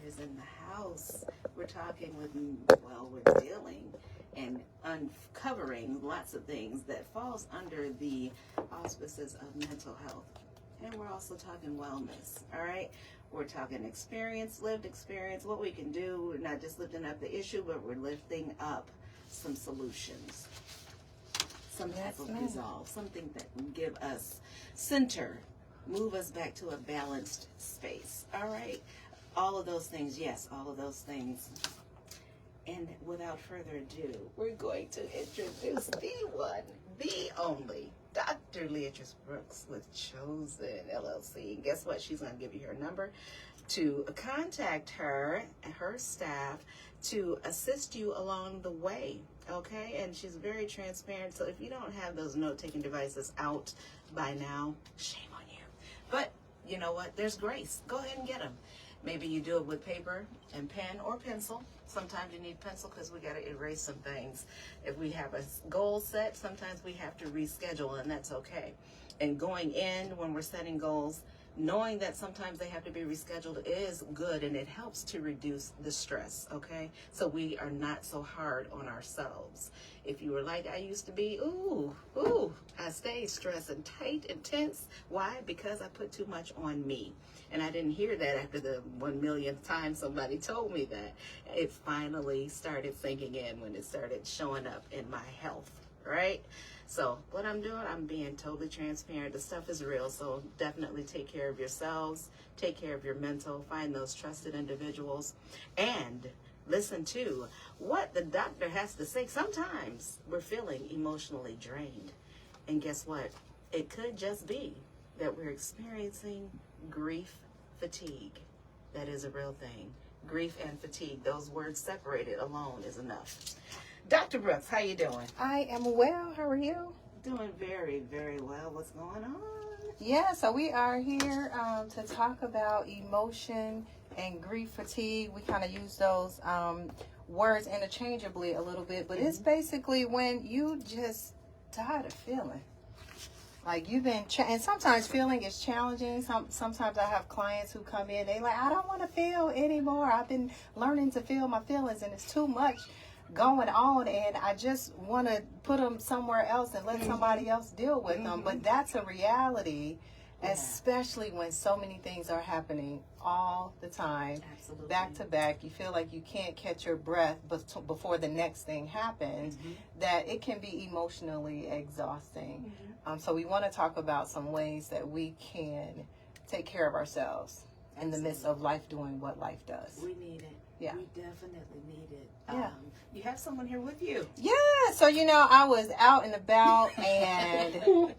is in the house. We're talking with, well, we're dealing and uncovering lots of things that falls under the auspices of mental health. And we're also talking wellness, all right? We're talking experience, lived experience, what we can do. We're not just lifting up the issue, but we're lifting up some solutions, some type of resolve, something that will give us center, move us back to a balanced space, all right? All of those things, yes, all of those things. And without further ado, we're going to introduce the one, the only, Dr. Leatrice Brooks with Chosen LLC. And guess what? She's going to give you her number to contact her and her staff to assist you along the way, okay? And she's very transparent, so if you don't have those note-taking devices out by now, shame on you. But you know what? There's grace. Go ahead and get them. Maybe you do it with paper and pen or pencil. Sometimes you need pencil because we got to erase some things. If we have a goal set, sometimes we have to reschedule, and that's okay. And going in when we're setting goals, knowing that sometimes they have to be rescheduled is good, and it helps to reduce the stress, okay? So we are not so hard on ourselves. If you were like I used to be, I stayed stressed and tight and tense. Why? Because I put too much on me. And I didn't hear that after the 1 millionth time somebody told me that. It finally started sinking in when it started showing up in my health, right? So what I'm doing, I'm being totally transparent. The stuff is real, so definitely take care of yourselves, take care of your mental, find those trusted individuals, and listen to what the doctor has to say. Sometimes we're feeling emotionally drained. And guess what? It could just be that we're experiencing grief fatigue. That is a real thing. Grief and fatigue, those words separated alone is enough. Dr. Brooks, how you doing? I am well. How are you? Doing very, very well. What's going on? Yeah, so we are here to talk about emotion and grief fatigue. We kind of use those words interchangeably a little bit, but it's basically when you just tired of feeling. Like you've been, and sometimes feeling is challenging. Sometimes I have clients who come in, they like, I don't want to feel anymore. I've been learning to feel my feelings, and it's too much going on, and I just want to put them somewhere else and let somebody else deal with them. But that's a reality, especially when so many things are happening all the time. Absolutely. Back to back. You feel like you can't catch your breath before the next thing happens, that it can be emotionally exhausting. So we want to talk about some ways that we can take care of ourselves in the midst of life doing what life does. We need it. Yeah. We definitely need it. Yeah. You have someone here with you. Yeah. So, I was out and about and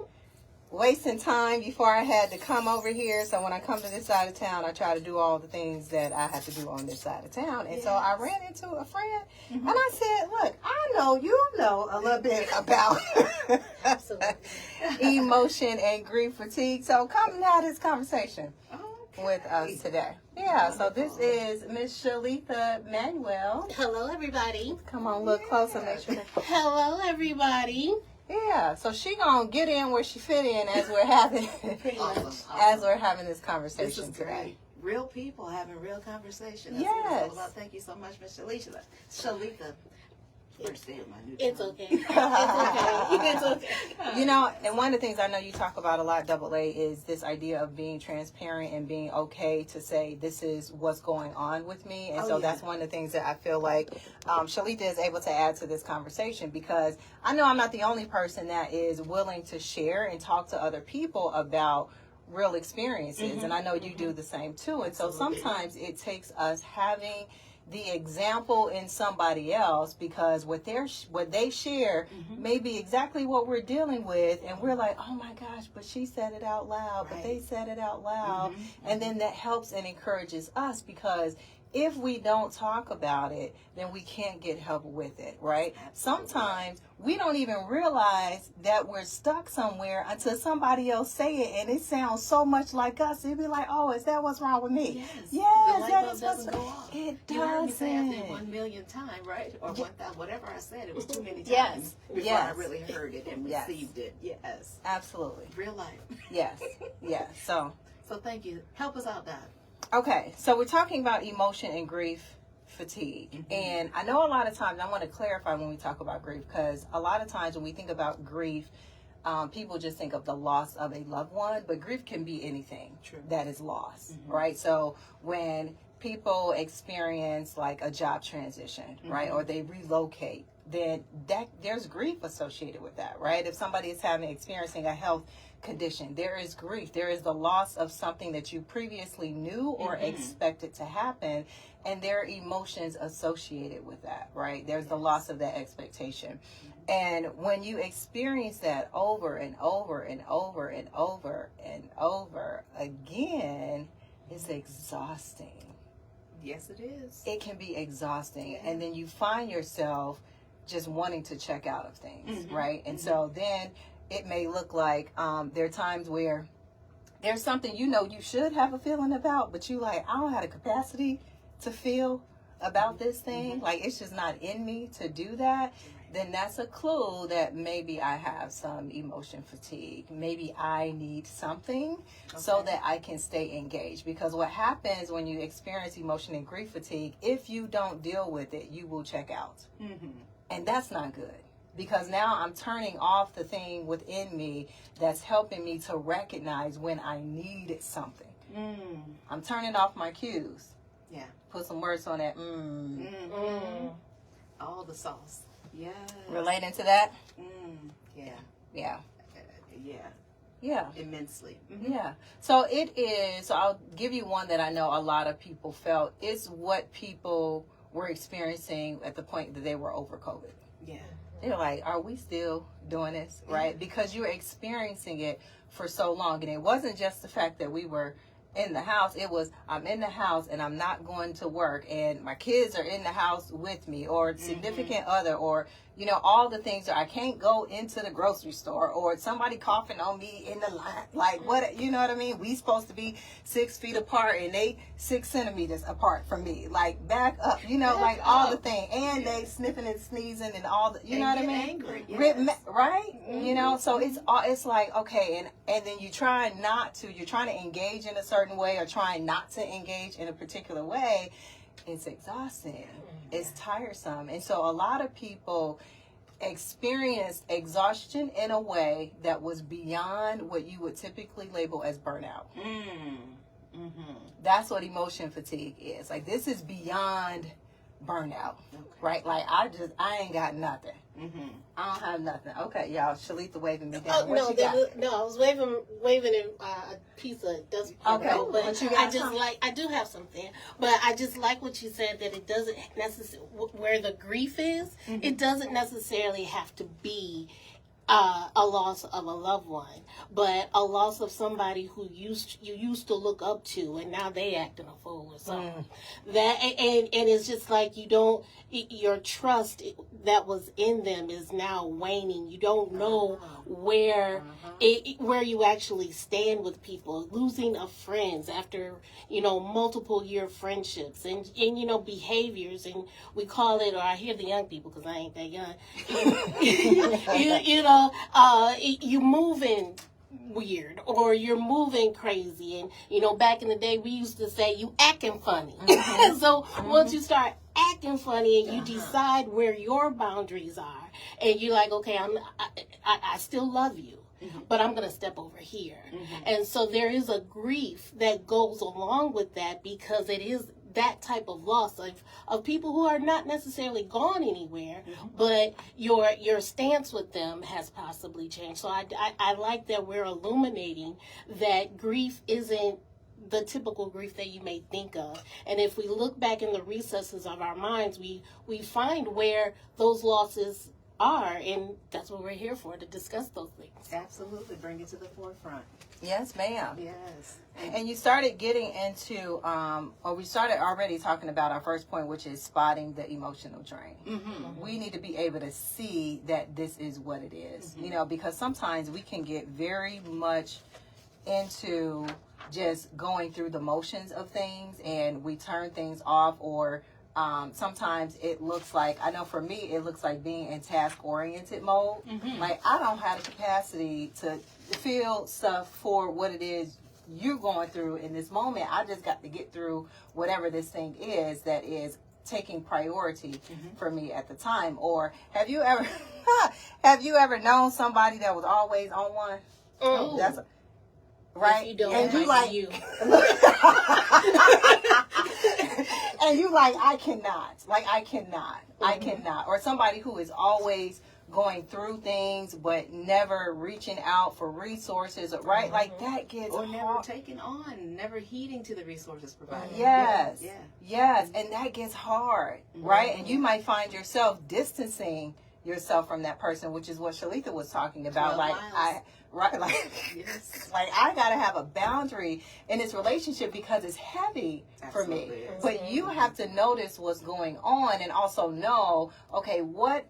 wasting time before I had to come over here. So when I come to this side of town, I try to do all the things that I have to do on this side of town. And so I ran into a friend and I said, look, I know you know a little bit about emotion and grief fatigue. So come and have this conversation with us today. Yeah, so this is Miss Shalitha Manuel. Hello, everybody. Come on, look closer, make sure. Hello, everybody. Yeah, so she gonna get in where she fit in as we're having as we're having this conversation This is today. great. Real people having real conversations. That's Yes. what it's all about. Thank you so much, Miss Shalitha. Shalitha. First day of my new It's term. okay. It's okay. It's okay. And one of the things I know you talk about a lot, Double A, is this idea of being transparent and being okay to say this is what's going on with me. And that's one of the things that I feel like Shalitha is able to add to this conversation, because I know I'm not the only person that is willing to share and talk to other people about real experiences. And I know you do the same too. And so sometimes it takes us having the example in somebody else, because what they share may be exactly what we're dealing with, and we're like, oh my gosh, but she said it out loud, but they said it out loud. And then that helps and encourages us, because if we don't talk about it, then we can't get help with it, right? Sometimes we don't even realize that we're stuck somewhere until somebody else say it, and it sounds so much like us. It'd be like, oh, is that what's wrong with me? Yes, the that light is bulb what's doesn't go off. It You heard me say doesn't. after 1 million times, right? Or 1,000, whatever I said, it was too many times Yes. before Yes. I really heard it and Yes. received it. Yes. Absolutely. Real life. Yes. Yes. So So thank you. Help us out, Doc. Okay, so we're talking about emotion and grief fatigue. And I know a lot of times, I want to clarify when we talk about grief, because a lot of times when we think about grief, people just think of the loss of a loved one, but grief can be anything that is lost, right? So when people experience like a job transition, right, or they relocate, then there's grief associated with that, right? If somebody is experiencing a health condition, there is grief. There is the loss of something that you previously knew or expected to happen, and there are emotions associated with that, right? There's the loss of that expectation. And when you experience that over and over and over and over and over again, it's exhausting. Yes, it is. It can be exhausting. And then you find yourself just wanting to check out of things, right? And so then it may look like there are times where there's something you should have a feeling about, but you like, I don't have the capacity to feel about this thing. Like, it's just not in me to do that. Then that's a clue that maybe I have some emotion fatigue. Maybe I need something so that I can stay engaged. Because what happens when you experience emotion and grief fatigue, if you don't deal with it, you will check out. And that's not good. Because now I'm turning off the thing within me that's helping me to recognize when I need something. I'm turning off my cues. Yeah. Put some words on that. All the sauce. Yeah. Relating to that? Yeah. Yeah. Yeah. Yeah. Immensely. Yeah. So it is, so I'll give you one that I know a lot of people felt. It's what people were experiencing at the point that they were over COVID. Yeah. They're like, are we still doing this? Right? Because you're experiencing it for so long. And it wasn't just the fact that we were in the house. It was, I'm in the house and I'm not going to work, and my kids are in the house with me, or significant other, or all the things that I can't go into the grocery store, or somebody coughing on me in the line. Like, what, you know what I mean? We supposed to be 6 feet apart and they 6 centimeters apart from me. Like, back up, like all the things. And they sniffing and sneezing and all the, you know what I mean? Angry, yes. Right? So it's like, okay, and then you're trying to engage in a certain way, or trying not to engage in a particular way. It's exhausting. It's tiresome. And so a lot of people experienced exhaustion in a way that was beyond what you would typically label as burnout. That's what emotion fatigue is. Like, this is beyond burnout, right? Like, I ain't got nothing. I don't have nothing. Okay, y'all, Shalita waving me down. I was waving in a piece of dust. Okay, but I do have something. But I just like what you said, that it doesn't necessarily, where the grief is, it doesn't necessarily have to be a loss of a loved one, but a loss of somebody who you used to look up to, and now they acting a fool or something. That and it's just like your trust that was in them is now waning. You don't know where you actually stand with people. Losing of friends after multiple year friendships and behaviors, and we call it, or I hear the young people, because I ain't that young. You moving weird, or you're moving crazy, and back in the day we used to say you acting funny. So once you start acting funny and you decide where your boundaries are, and you're like, okay, I still love you, but I'm gonna step over here. And so there is a grief that goes along with that, because it is that type of loss of people who are not necessarily gone anywhere, but your stance with them has possibly changed. So I like that we're illuminating that grief isn't the typical grief that you may think of. And if we look back in the recesses of our minds, we find where those losses are, and that's what we're here for, to discuss those things. Absolutely, bring it to the forefront. Yes, ma'am. Yes. And you started getting into, or we started already talking about our first point, which is spotting the emotional drain. We need to be able to see that this is what it is, because sometimes we can get very much into just going through the motions of things, and we turn things off, or sometimes it looks like, I know for me, it looks like being in task-oriented mode. Like, I don't have the capacity to feel stuff for what it is you're going through in this moment. I just got to get through whatever this thing is that is taking priority for me at the time. Or have you ever known somebody that was always on one? Oh, That's right. If you don't, and you like like you. and you like, I cannot. Or somebody who is always going through things but never reaching out for resources, right? Like that gets Or never hard. taking on, never heeding to the resources provided. Yes. Yeah. Yes. And that gets hard, right? And you might find yourself distancing yourself from that person, which is what Shalita was talking about. 12 miles. Yes. Like I gotta have a boundary in this relationship because it's heavy for me. Absolutely is. But you have to notice what's going on and also know, okay, what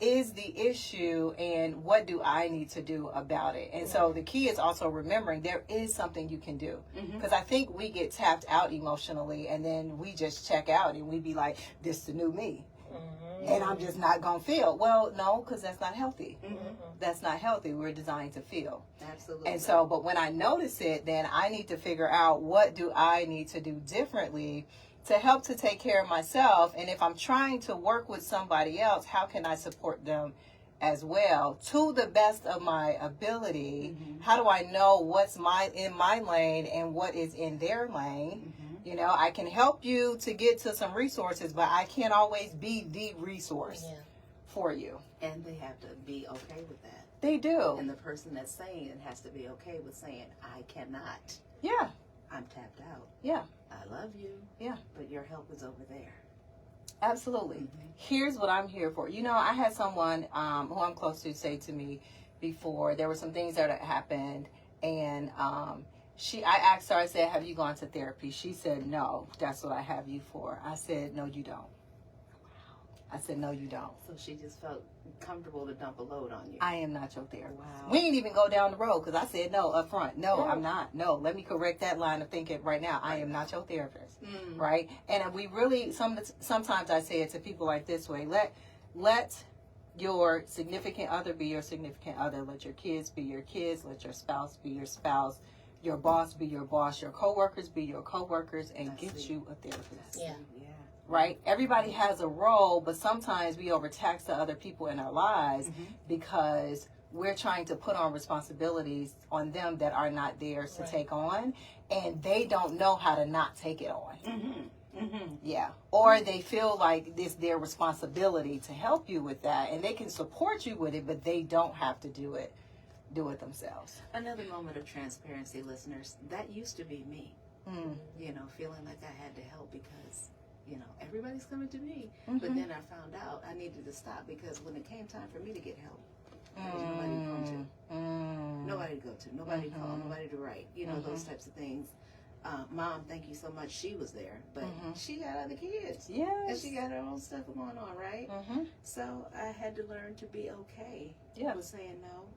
is the issue and what do I need to do about it? And so the key is also remembering there is something you can do. Because I think we get tapped out emotionally and then we just check out and we be like, this is the new me. And I'm just not going to feel. Well, no, because that's not healthy. That's not healthy. We're designed to feel. Absolutely. And so, but when I notice it, then I need to figure out what do I need to do differently to help to take care of myself. And if I'm trying to work with somebody else, how can I support them as well to the best of my ability? How do I know what's in my lane and what is in their lane? You know, I can help you to get to some resources, but I can't always be the resource for you. And they have to be okay with that. They do. And the person that's saying it has to be okay with saying, I cannot. Yeah. I'm tapped out. Yeah. I love you. Yeah. But your help is over there. Absolutely. Here's what I'm here for. You know, I had someone who I'm close to say to me before, there were some things that had happened, and I asked her, I said, have you gone to therapy? She said, no, that's what I have you for. I said, no, you don't. I said, no, you don't. So she just felt comfortable to dump a load on you. I am not your therapist. Wow. We didn't even go down the road because I said no up front. No, I'm not. No, let me correct that line of thinking right now. I am not your therapist. Right? And we really, sometimes I say it to people like this way. Let your significant other be your significant other. Let your kids be your kids. Let your spouse be your spouse. Your boss be your boss. Your coworkers be your coworkers. And get you a therapist. Yeah. Right? Everybody has a role, but sometimes we overtax the other people in our lives because we're trying to put on responsibilities on them that are not theirs to take on, and they don't know how to not take it on. Yeah. Or they feel like it's their responsibility to help you with that, and they can support you with it, but they don't have to do it themselves. Another moment of transparency, listeners. That used to be me. You know, feeling like I had to help because, you know, everybody's coming to me. But then I found out I needed to stop because when it came time for me to get help, there was nobody to go to. Nobody to go to. Nobody to call. Nobody to write. You know, those types of things. Mom, thank you so much. She was there. But she got other kids. Yes. And she got her own stuff going on, right? So I had to learn to be okay with saying no.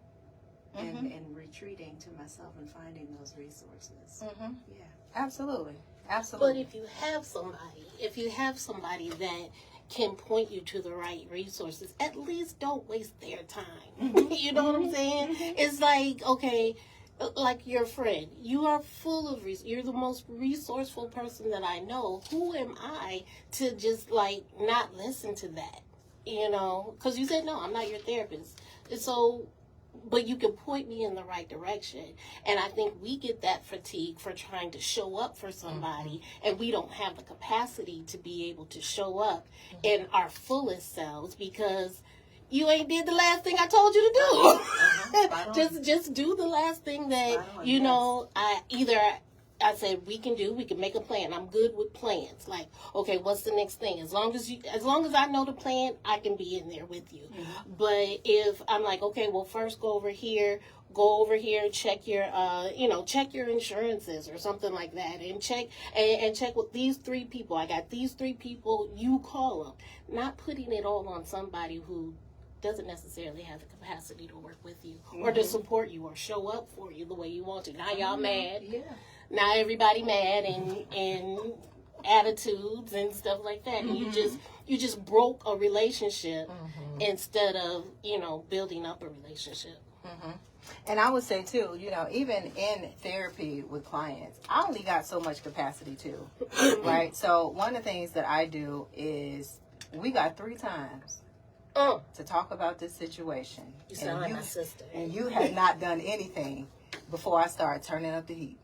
And retreating to myself and finding those resources. Yeah. Absolutely. But Absolutely. if you have somebody that can point you to the right resources, at least don't waste their time. You know what I'm saying? It's like, okay, like your friend, you are full of you're the most resourceful person that I know. Who am I to just like not listen to that? You know, because you said no, I'm not your therapist. And so, but you can point me in the right direction. And I think we get that fatigue for trying to show up for somebody, and we don't have the capacity to be able to show up in our fullest selves because you ain't did the last thing I told you to do. Just do the last thing that, you know, I said we can make a plan. I'm good with plans. Like, okay, what's the next thing? As long as I know the plan, I can be in there with you. But if I'm like, okay, well, first go over here, check your, check your insurances or something like that, and check with these 3 people. I got these 3 people. You call them. Not putting it all on somebody who doesn't necessarily have the capacity to work with you or to support you or show up for you the way you want to. Now y'all mad. Yeah. Now everybody mad and attitudes and stuff like that. And you just broke a relationship instead of, building up a relationship. And I would say too, even in therapy with clients, I only got so much capacity too, right? So one of the things that I do is we got 3 times to talk about this situation. You sound like my sister. And you have not done anything before I start turning up the heat.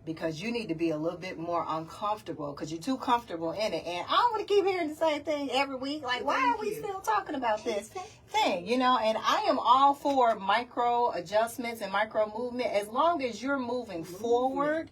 Because you need to be a little bit more uncomfortable because you're too comfortable in it. And I don't want to keep hearing the same thing every week. Like, why are we still talking about this thing? And I am all for micro adjustments and micro movement as long as you're moving forward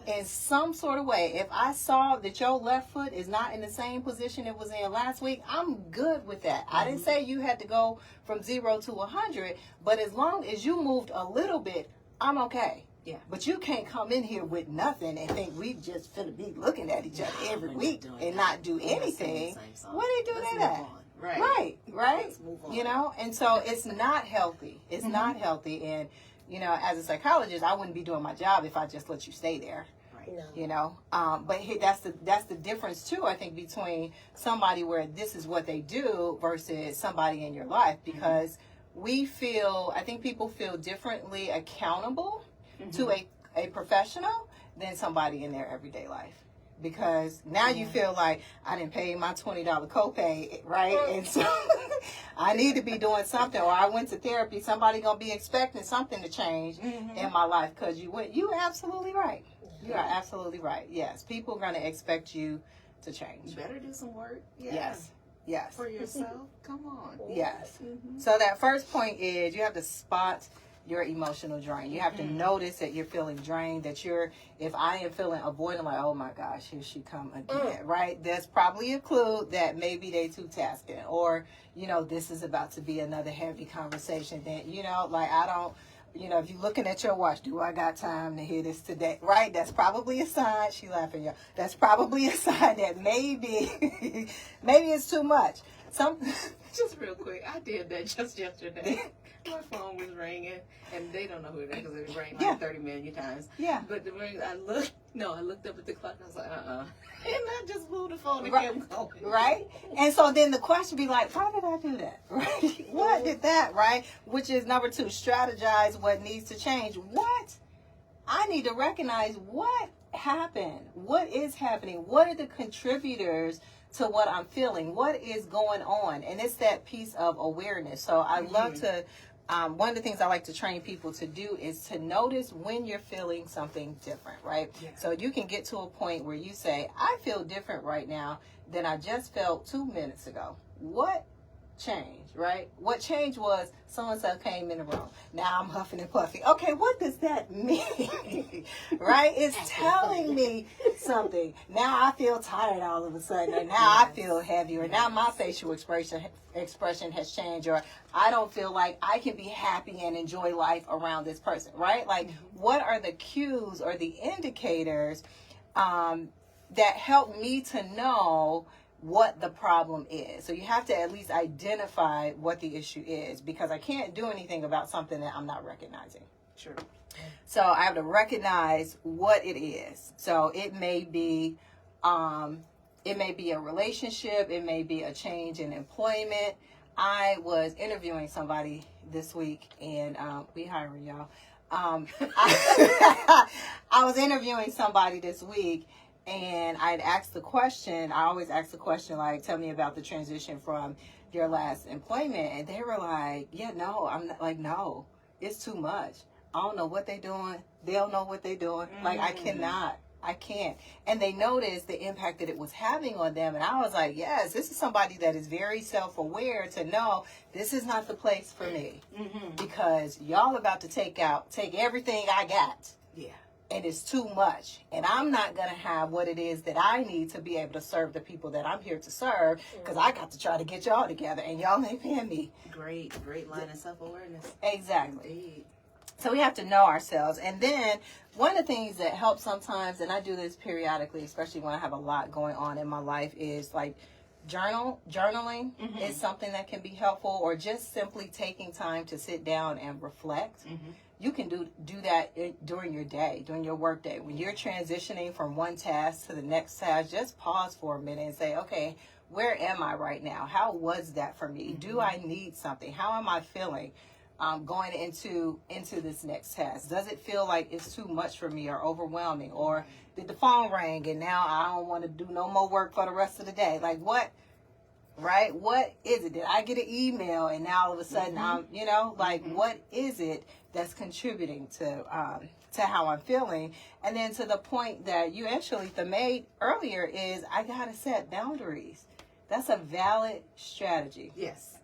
in some sort of way. If I saw that your left foot is not in the same position it was in last week, I'm good with that. I didn't say you had to go from 0 to 100, but as long as you moved a little bit, I'm okay. Yeah. But you can't come in here with nothing and think we just finna be looking at each other every week and not do anything. What do they do that? Right. Let's move on. And so it's not healthy. It's not healthy. And, as a psychologist, I wouldn't be doing my job if I just let you stay there. But that's the difference too, I think, between somebody where this is what they do versus somebody in your life, because I think people feel differently accountable to a professional than somebody in their everyday life, because now you feel like I didn't pay my $20 copay, right? And so I need to be doing something, or I went to therapy. Somebody gonna be expecting something to change in my life because you went. You absolutely right. You are absolutely right. Yes, people are gonna expect you to change. You better do some work. Yes. For yourself. Come on. Yes. So that first point is you have to spot your emotional drain. You have to notice that you're feeling drained, if I am feeling avoidant, like, oh my gosh, here she come again, right? That's probably a clue that maybe they too tasking, or, this is about to be another heavy conversation. Then, I don't, if you're looking at your watch, do I got time to hear this today, right? That's probably a sign. She laughing, y'all. That's probably a sign that maybe it's too much. Just real quick, I did that just yesterday. My phone was ringing, and they don't know who it is because it rang like 30 million times. Yeah. But I looked up at the clock and I was like, and I just moved the phone and kept going. Right? And so then the question be like, why did I do that? Right? What did that, right? Which is number 2, strategize what needs to change. What? I need to recognize what happened. What is happening? What are the contributors to what I'm feeling? What is going on? And it's that piece of awareness. So I love to, one of the things I like to train people to do is to notice when you're feeling something different, right? Yeah. So you can get to a point where you say, I feel different right now than I just felt 2 minutes ago. What changed, right? What changed was so-and-so came in the room. Now I'm huffing and puffing. Okay, what does that mean? Right? It's telling me something. Now I feel tired all of a sudden, or now I feel heavy, or now my facial expression has changed, or I don't feel like I can be happy and enjoy life around this person, right? Like, what are the cues or the indicators that help me to know what the problem is? So you have to at least identify what the issue is, because I can't do anything about something that I'm not recognizing. Sure. So I have to recognize what it is. So it may be a relationship. It may be a change in employment. I was interviewing somebody this week, and we hiring y'all. I was interviewing somebody this week, and I'd asked the question. I always ask the question, like, tell me about the transition from your last employment. And they were like, yeah, no. I'm not, like, no, it's too much. I don't know what they're doing. They don't know what they're doing. Like, I can't. And they noticed the impact that it was having on them. And I was like, yes, this is somebody that is very self-aware to know this is not the place for me. Because y'all about to take everything I got. Yeah. And it's too much. And I'm not going to have what it is that I need to be able to serve the people that I'm here to serve, because I got to try to get y'all together, and y'all ain't paying me. Great line of self-awareness. Exactly. Indeed. So we have to know ourselves. And then one of the things that helps sometimes, and I do this periodically, especially when I have a lot going on in my life, is like journaling is something that can be helpful, or just simply taking time to sit down and reflect. You can do that during your day, during your work day. When you're transitioning from one task to the next task, just pause for a minute and say, okay, where am I right now? How was that for me? Do I need something? How am I feeling? going into this next task? Does it feel like it's too much for me or overwhelming? Or did the phone ring and now I don't want to do no more work for the rest of the day? Like what, right? What is it? Did I get an email and now all of a sudden I'm, you know, like what is it that's contributing to how I'm feeling? And then to the point that you actually made earlier is I got to set boundaries. That's a valid strategy. Yes.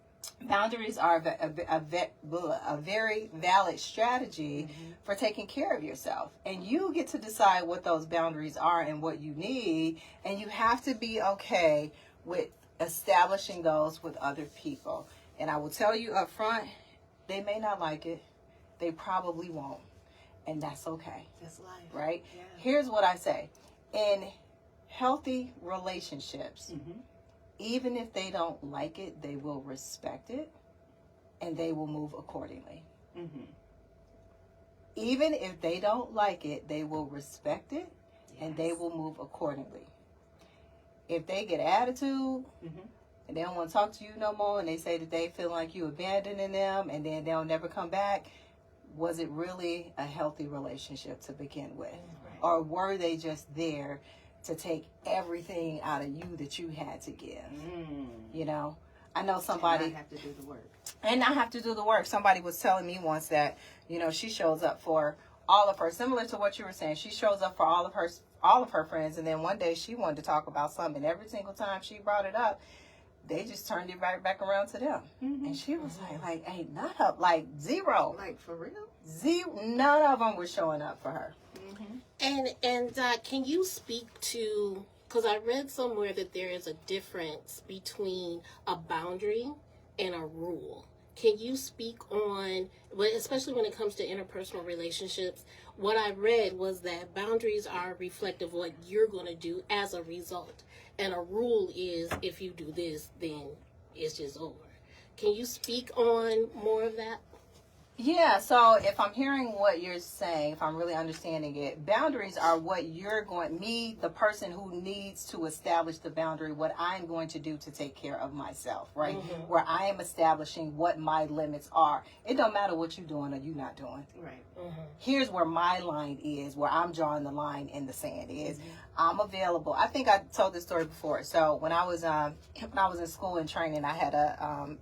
Boundaries are a very valid strategy for taking care of yourself. And you get to decide what those boundaries are and what you need. And you have to be okay with establishing those with other people. And I will tell you up front, they may not like it. They probably won't. And that's okay. That's life. Right? Yeah. Here's what I say. In healthy relationships, even if they don't like it, they will respect it and they will move accordingly. Even if they don't like it, they will respect it and they will move accordingly. If they get attitude and they don't want to talk to you no more and they say that they feel like you abandoning them and then they'll never come back, was it really a healthy relationship to begin with? Or were they just there to take everything out of you that you had to give? You know, I know somebody. And I have to do the work. And I have to do the work. Somebody was telling me once that, you know, she shows up for all of her, similar to what you were saying. She shows up for all of her friends, and then one day she wanted to talk about something. And every single time she brought it up, they just turned it right back around to them. And she was like, ain't none of, like zero. Like for real? Zero. None of them were showing up for her. And can you speak to, because I read somewhere that there is a difference between a boundary and a rule. Can you speak on, especially when it comes to interpersonal relationships, what I read was that boundaries are reflective of what you're going to do as a result. And a rule is if you do this, then it's just over. Can you speak on more of that? Yeah, so if I'm hearing what you're saying, if I'm really understanding it, boundaries are what you're going, me, the person who needs to establish the boundary, what I'm going to do to take care of myself, right? Where I am establishing what my limits are. It don't matter what you're doing or you're not doing. Right. Here's where my line is, where I'm drawing the line in the sand is. I'm available. I think I told this story before. So when I was in school and training, I had a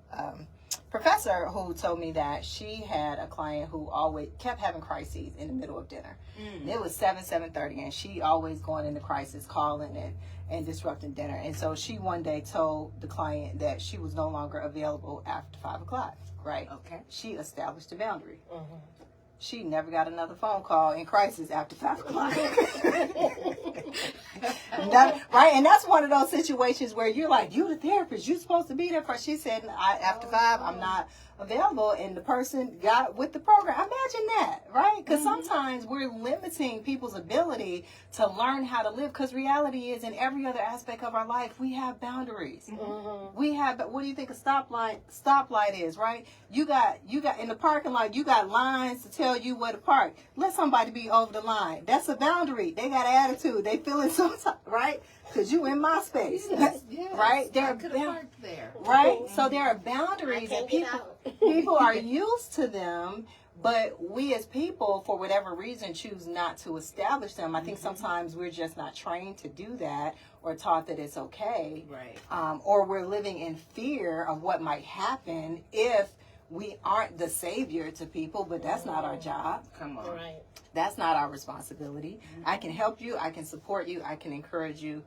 professor who told me that she had a client who always kept having crises in the middle of dinner. And it was 7:30, and she always going into crisis, calling and disrupting dinner. And so she one day told the client that she was no longer available after 5 o'clock. Right? Okay. She established a boundary. She never got another phone call in crisis after 5 o'clock. Right? And that's one of those situations where you're like, you the therapist, you're supposed to be there for. She said, after 5, I'm not available. And the person got with the program. Imagine that, right? Because sometimes we're limiting people's ability to learn how to live. Because reality is, in every other aspect of our life, we have boundaries. We have, what do you think a stoplight is, right? You got in the parking lot, you got lines to tell you where to park. Let somebody be over the line. That's a boundary. They got attitude. They feeling some type, right? Because you in my space, right? There are there, right? So there are boundaries, and people are used to them, but we as people, for whatever reason, choose not to establish them. I think sometimes we're just not trained to do that, or taught that it's okay, right? Or we're living in fear of what might happen if we aren't the savior to people, but that's not our job. Come on. Right. That's not our responsibility. I can help you. I can support you. I can encourage you.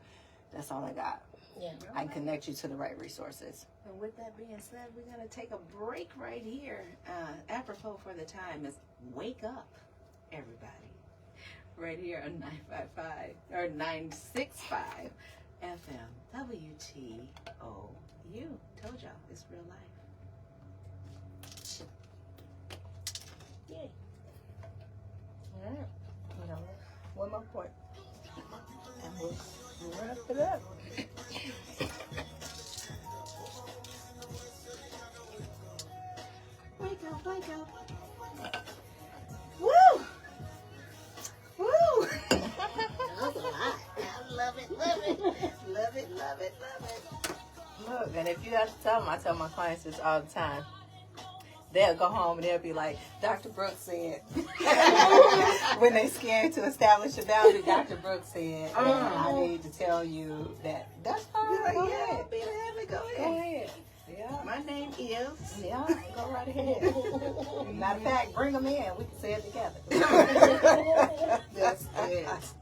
That's all I got. Yeah. I can connect you to the right resources. And with that being said, we're going to take a break right here. Apropos for the time is wake up, everybody. Right here on 955 or 965 FM WTOU. Told y'all, it's real life. Yay. All right. You know, one more point. And we'll wrap it up. Wake up, wake up. Woo! Woo! That was a lot. I love it, love it. Love it, love it, love it. Look, and if you have to tell them, I tell my clients this all the time. they'll go home and they'll be like, Dr. Brooks said, when they scared to establish a boundary, Dr. Brooks said, I need to tell you that that's fine. You're like, Go yeah, ahead. be happy, go Go ahead. ahead. Yeah. My name is. Yeah, go right ahead. Matter of fact, bring them in. We can say it together. That's it. Yes.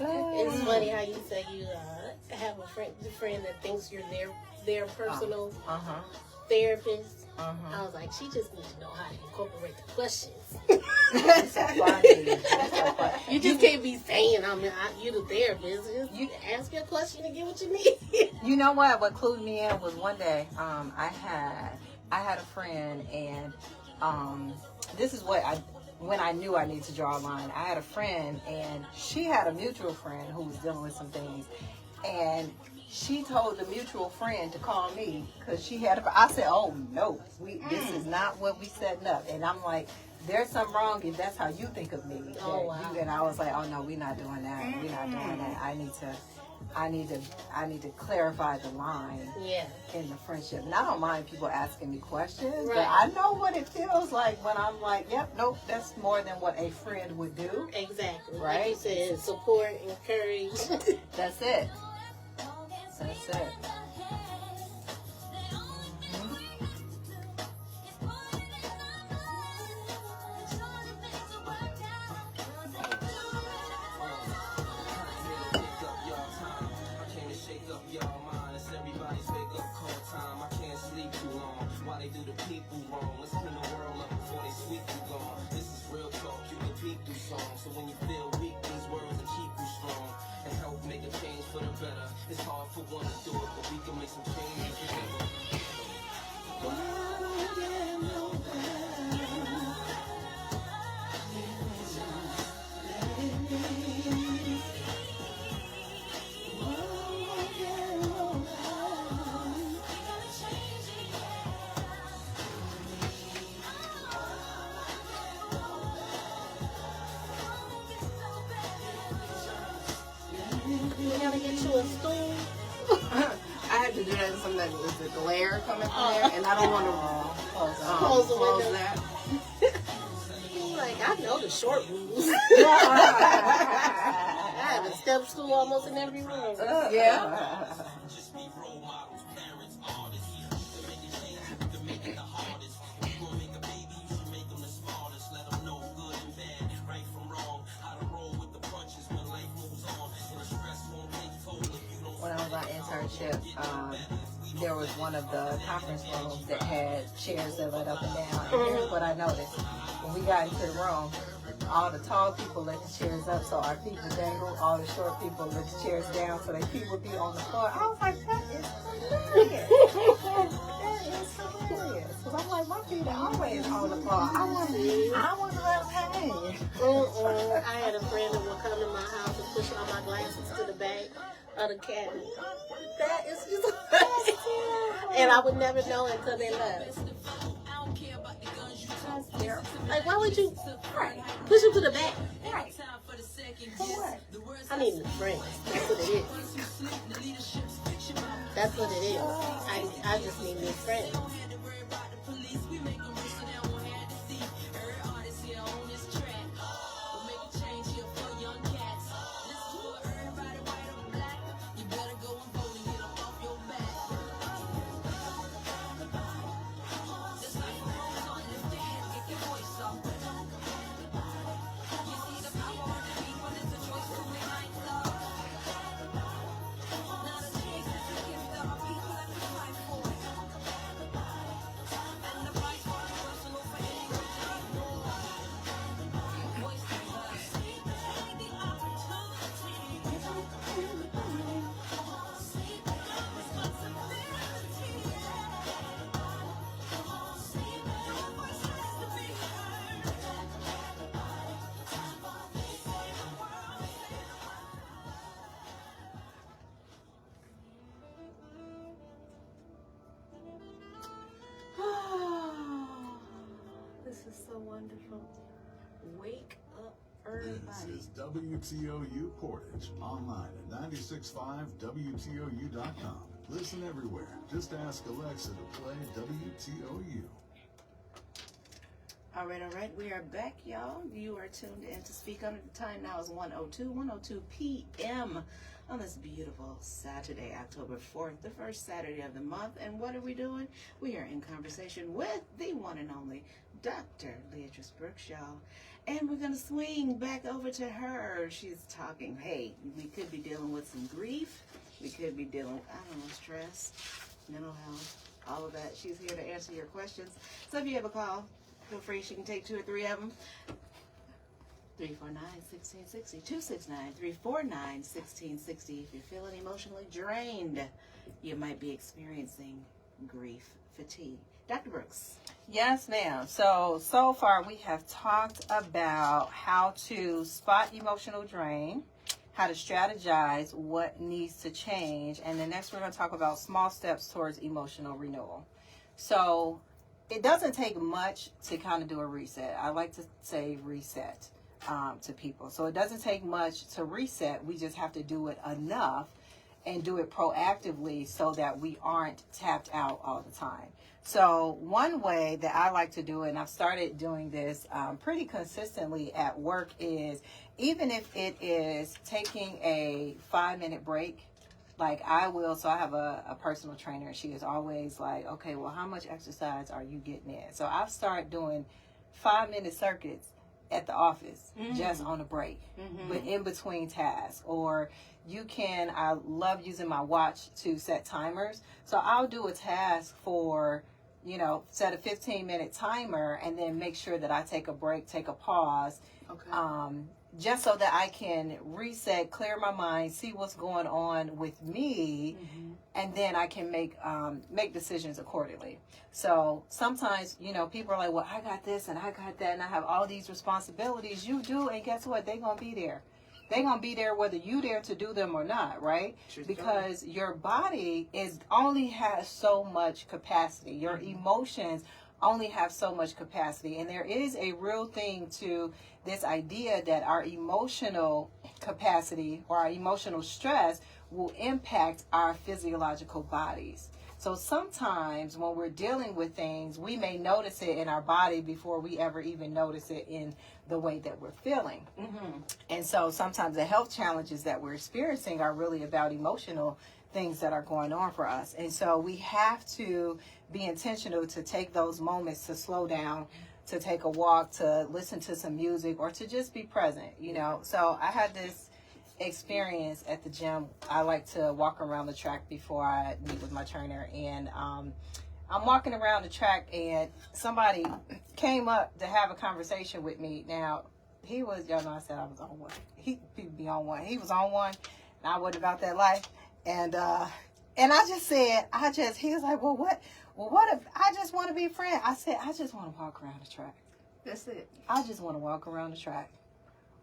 It's funny how you say you have a friend that thinks you're their personal therapist. I was like, she just needs to know how to incorporate the questions. That's so funny. That's so funny. You just can't be saying, you're the therapist. You ask your question and get what you need. You know what? What clued me in was one day, I had a friend, and this is when I knew I needed to draw a line. I had a friend, and she had a mutual friend who was dealing with some things, and she told the mutual friend to call me because she had I said, oh no, this is not what we setting up. And I'm like, there's something wrong if that's how you think of me. Oh, wow. And I was like, oh no, we're not doing that. We're not doing that. I need to clarify the line in the friendship. And I don't mind people asking me questions, but I know what it feels like when I'm like, yep, nope, that's more than what a friend would do. Exactly. Right? Like you said, support, encourage. That's it. That's it. So when you feel weak, these words will keep you strong and help make a change for the better. It's hard for one to do it, but we can make some changes together. You gotta get you a stool. I had to do that sometimes with the glare coming from there, and I don't want to Close the close window. that. Like, I know the short rules. I have a step stool almost in every room. Yeah. Just be role models, parents, artists. To make a change, you can make it the hardest. If you gonna make a baby, you should make them the smartest. Let them know good and bad, right from wrong. How to roll with the punches when life moves on. And the stress won't take toll if you don't. When I was on internship, there was one of the conference rooms that had chairs that went up and down. And here's what I noticed. When we got into the room, all the tall people let the chairs up so our feet would dangle. All the short people let the chairs down so their feet would be on the floor. I was like, that is hilarious. That is hilarious. Because I'm like, my feet are always on the floor. I want to let them hang. I had a friend that would come to my house and push all my glasses to the back of the cabinet. That is just and I would never know until they left. Like, why would you push them to the back? Right. For what? I need new friends. That's what it is. That's what it is. I just need new friends. This is so wonderful. Wake up, everybody. This is WTOU Portage, online at 96.5WTOU.com. Listen everywhere. Just ask Alexa to play WTOU. All right. We are back, y'all. You are tuned in to Speak On It. The time now is 1:02 p.m. on this beautiful Saturday, October 4th, the first Saturday of the month. And what are we doing? We are in conversation with the one and only Dr. Leatrice Brooks, y'all. And we're going to swing back over to her. She's talking, hey, we could be dealing with some grief. We could be dealing with, stress, mental health, all of that. She's here to answer your questions. So if you have a call, feel free. She can take 2 or 3 of them. 349-1660, 269-349-1660. If you're feeling emotionally drained, you might be experiencing grief fatigue. Dr. Brooks. Yes, ma'am. So far we have talked about how to spot emotional drain, how to strategize what needs to change, and then next we're going to talk about small steps towards emotional renewal. So it doesn't take much to kind of do a reset. I like to say reset to people. So it doesn't take much to reset. We just have to do it enough and do it proactively so that we aren't tapped out all the time. So one way that I like to do it, and I've started doing this pretty consistently at work, is even if it is taking a 5-minute break, like I will. So I have a personal trainer, and she is always like, okay, well, how much exercise are you getting in? So I've started doing 5-minute circuits at the office, just on a break, but in between tasks. Or I love using my watch to set timers. So I'll do a task for, set a 15-minute timer and then make sure that I take a break, take a pause, just so that I can reset, clear my mind, see what's going on with me, and then I can make decisions accordingly. So sometimes, people are like, well, I got this and I got that and I have all these responsibilities. You do, and guess what? They're going to be there. They're going to be there whether you dare to do them or not, right? Because your body only has so much capacity. Your emotions only have so much capacity. And there is a real thing to this idea that our emotional capacity or our emotional stress will impact our physiological bodies. So sometimes when we're dealing with things, we may notice it in our body before we ever even notice it in the way that we're feeling. And so sometimes the health challenges that we're experiencing are really about emotional things that are going on for us. And so we have to be intentional to take those moments to slow down, to take a walk, to listen to some music, or to just be present, So I had this experience at the gym. I like to walk around the track before I meet with my trainer, and I'm walking around the track and somebody came up to have a conversation with me. Now, he was, y'all know I said I was on one. People be on one. He was on one, and I wasn't about that life. And I just said, he was like, well, what if I just want to be friends? I said, I just want to walk around the track. That's it. I just want to walk around the track.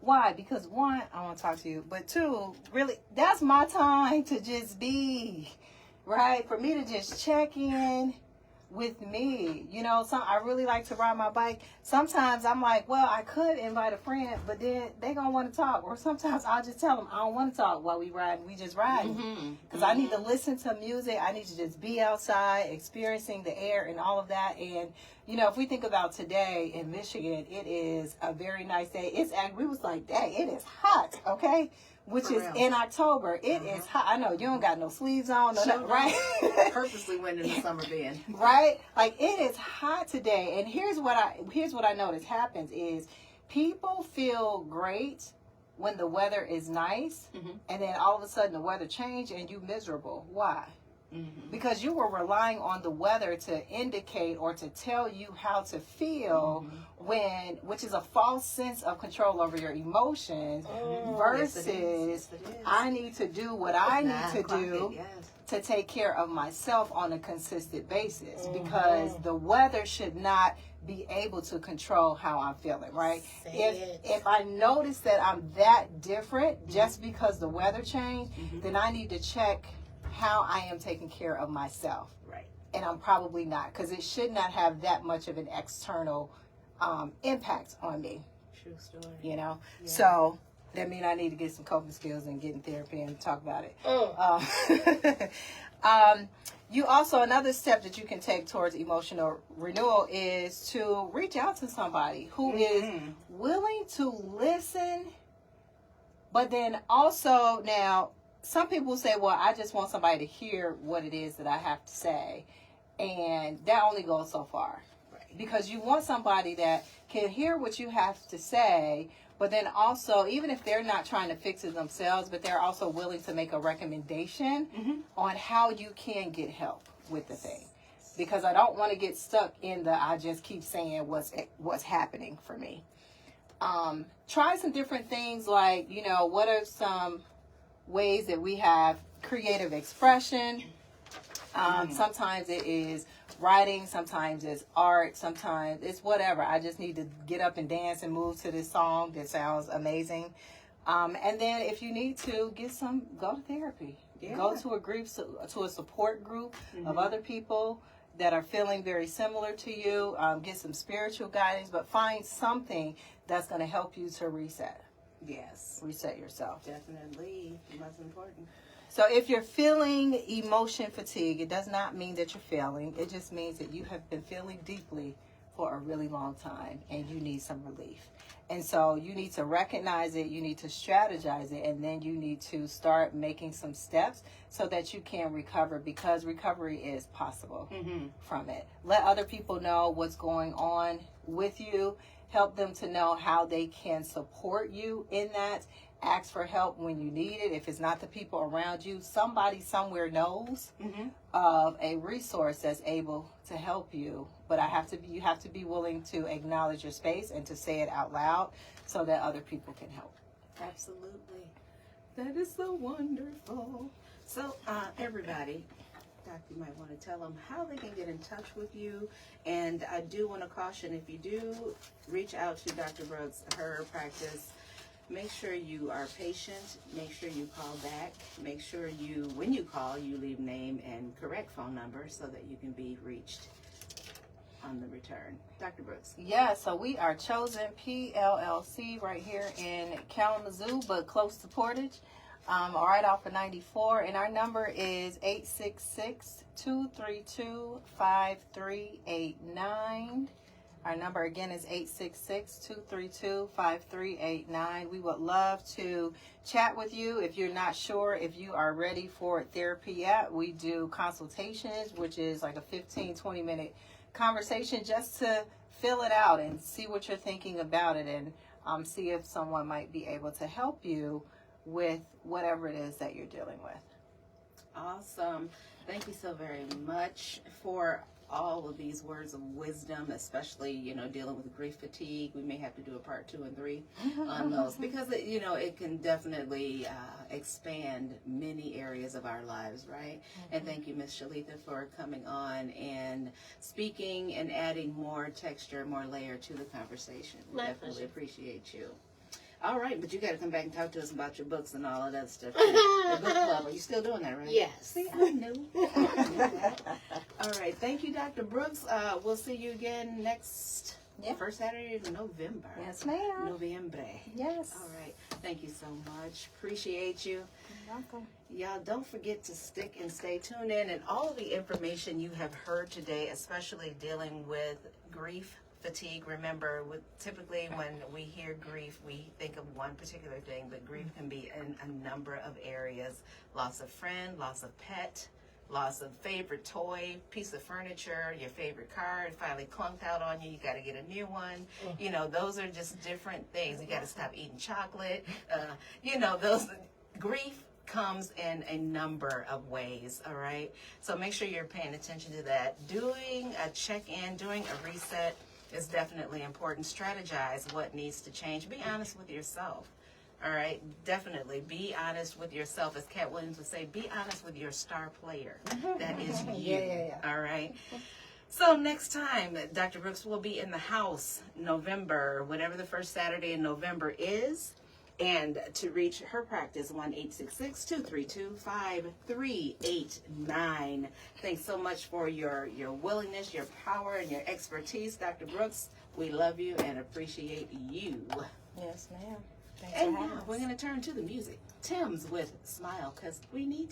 Why? Because 1, I want to talk to you. But 2, really, that's my time to just be, right? For me to just check in with me. I really like to ride my bike. Sometimes I'm like, well, I could invite a friend, but then they going to want to talk. Or sometimes I'll just tell them I don't want to talk while we ride. We just ride. Because I need to listen to music. I need to just be outside, experiencing the air and all of that. And, if we think about today in Michigan, it is a very nice day. We was like, dang, it is hot, okay? Which is in October. It is hot. I know you don't got no sleeves on, right? Purposely went in the summer bin. Right? Like, it is hot today. And here's what I notice happens is people feel great when the weather is nice, and then all of a sudden the weather change and you miserable. Why? Because you were relying on the weather to indicate or to tell you how to feel, which is a false sense of control over your emotions, versus Yes, it is. I need to do what I need to do to take care of myself on a consistent basis, because the weather should not be able to control how I'm feeling, right? If I notice that I'm that different just because the weather changed, then I need to check how I am taking care of myself. Right. And I'm probably not, because it should not have that much of an external impact on me. True story. Yeah. So that means I need to get some coping skills and get in therapy and talk about it. You also, another step that you can take towards emotional renewal is to reach out to somebody who is willing to listen, but then also now some people say, well, I just want somebody to hear what it is that I have to say. And that only goes so far. Right. Because you want somebody that can hear what you have to say, but then also, even if they're not trying to fix it themselves, but they're also willing to make a recommendation on how you can get help with the thing. Because I don't want to get stuck in the, I just keep saying what's happening for me. Try some different things like, what are some ways that we have creative expression? Sometimes it is writing, sometimes it's art, sometimes it's whatever. I just need to get up and dance and move to this song that sounds amazing. And then if you need to go to therapy. Yeah. Go to a support group of other people that are feeling very similar to you. Get some spiritual guidance, but find something that's going to help you to reset. Yes. Reset yourself. Definitely. That's important. So if you're feeling emotion fatigue, it does not mean that you're failing. It just means that you have been feeling deeply for a really long time and you need some relief. And so you need to recognize it, you need to strategize it, and then you need to start making some steps so that you can recover, because recovery is possible from it. Let other people know what's going on with you. Help them to know how they can support you in that. Ask for help when you need it. If it's not the people around you, somebody somewhere knows of a resource that's able to help you. But you have to be willing to acknowledge your space and to say it out loud so that other people can help. Absolutely. That is so wonderful. So, everybody, Doctor, you might want to tell them how they can get in touch with you. And I do want to caution, if you do reach out to Dr. Brooks, her practice, make sure you are patient. Make sure you call back. Make sure when you call, you leave name and correct phone number so that you can be reached on the return. Dr. Brooks. Yeah, so we are Chosen PLLC right here in Kalamazoo, but close to Portage, right off of 94. And our number is 866-232-5389. Our number again is 866-232-5389. We would love to chat with you. If you're not sure if you are ready for therapy yet, we do consultations, which is like a 15-20 minute conversation just to fill it out and see what you're thinking about it, and see if someone might be able to help you with whatever it is that you're dealing with. Awesome. Thank you so very much for all of these words of wisdom, especially, dealing with grief fatigue. We may have to do a part 2 and 3 on those, because it can definitely expand many areas of our lives, right? And thank you, Ms. Shalitha, for coming on and speaking and adding more texture, more layer to the conversation. Definitely appreciate you. All right, but you got to come back and talk to us about your books and all of that stuff. The book club, are you still doing that, right? Yes. See, I knew. All right, thank you, Dr. Brooks. We'll see you again next first Saturday of November. Yes, ma'am. November. Yes. All right, thank you so much. Appreciate you. You're welcome. Y'all, don't forget to stick and stay tuned in. And all of the information you have heard today, especially dealing with grief fatigue. Remember, typically when we hear grief, we think of one particular thing, but grief can be in a number of areas. Loss of friend, loss of pet, loss of favorite toy, piece of furniture, your favorite car, it finally clunked out on you, you got to get a new one. Those are just different things. You got to stop eating chocolate. Those grief comes in a number of ways, all right? So make sure you're paying attention to that. Doing a check-in, doing a reset is definitely important. Strategize what needs to change. Be honest with yourself. All right, definitely be honest with yourself. As Cat Williams would say, be honest with your star player. That is you. Yeah. All right. So next time, Dr. Brooks will be in the house November, whatever the first Saturday in November is. And to reach her practice, 1-866-232-5389. Thanks so much for your willingness, your power, and your expertise, Dr. Brooks. We love you and appreciate you. Yes, ma'am. And now we're going to turn to the music. Tim's with Smile, because we need to.